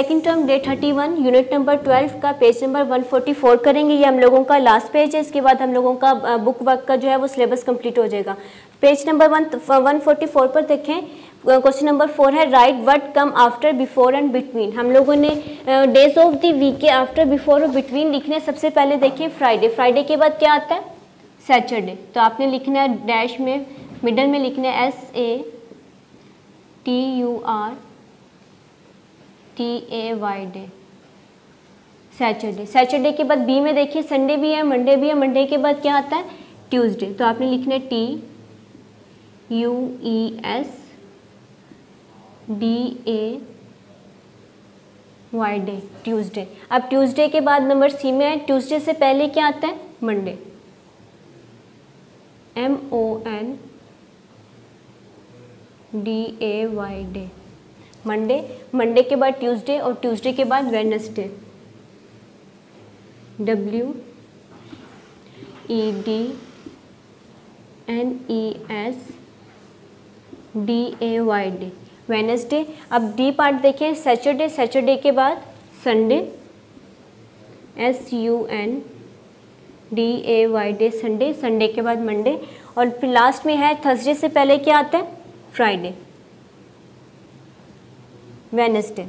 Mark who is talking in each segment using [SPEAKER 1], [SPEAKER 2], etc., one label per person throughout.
[SPEAKER 1] Second term day 31 unit number 12 का page number 144 करेंगे। ये हम लोगों का लास्ट पेज है, इसके बाद हम लोगों का बुक वर्क का जो है वो सिलेबस कंप्लीट हो जाएगा। पेज नंबर 144 पर देखें, क्वेश्चन नंबर 4 है right what come after before and between. हम लोगों ने डेज ऑफ द वीक के आफ्टर बिफोर और बिटवीन लिखने। सबसे पहले देखिए फ्राइडे, फ्राइडे के बाद क्या आता है? सैटरडे। तो आपने लिखना है डैश में, मिडल में लिखना है SATURDAY डे, सैटरडे। सैटरडे के बाद बी में देखिए संडे भी है, मंडे भी है, मंडे के बाद क्या आता है? ट्यूसडे। तो आपने लिखना है TUESDAY डे, ट्यूसडे। अब ट्यूसडे के बाद नंबर सी में है, ट्यूसडे से पहले क्या आता है? Monday, MONDAY day, Monday. Monday के बाद ट्यूसडे और ट्यूसडे के बाद वेडनेसडे, WEDNESDAY डे, वेडनेसडे। अब डी पार्ट देखें, सैटरडे, सैटरडे के बाद Sunday, SUNDAY day, Sunday. Sunday के बाद मंडे और फिर लास्ट में है थर्सडे से पहले क्या आता है? Friday, Wednesday,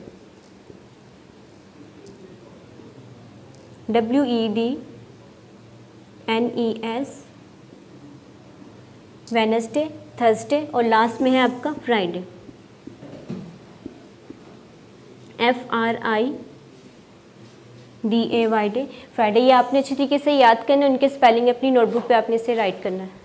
[SPEAKER 1] WEDNES Wednesday, Thursday और लास्ट में है आपका फ्राइडे, FRIDAY डे, फ्राइडे। ये आपने अच्छी तरीके से याद करना है, उनके स्पेलिंग अपनी नोटबुक पे आपने इसे राइट करना है।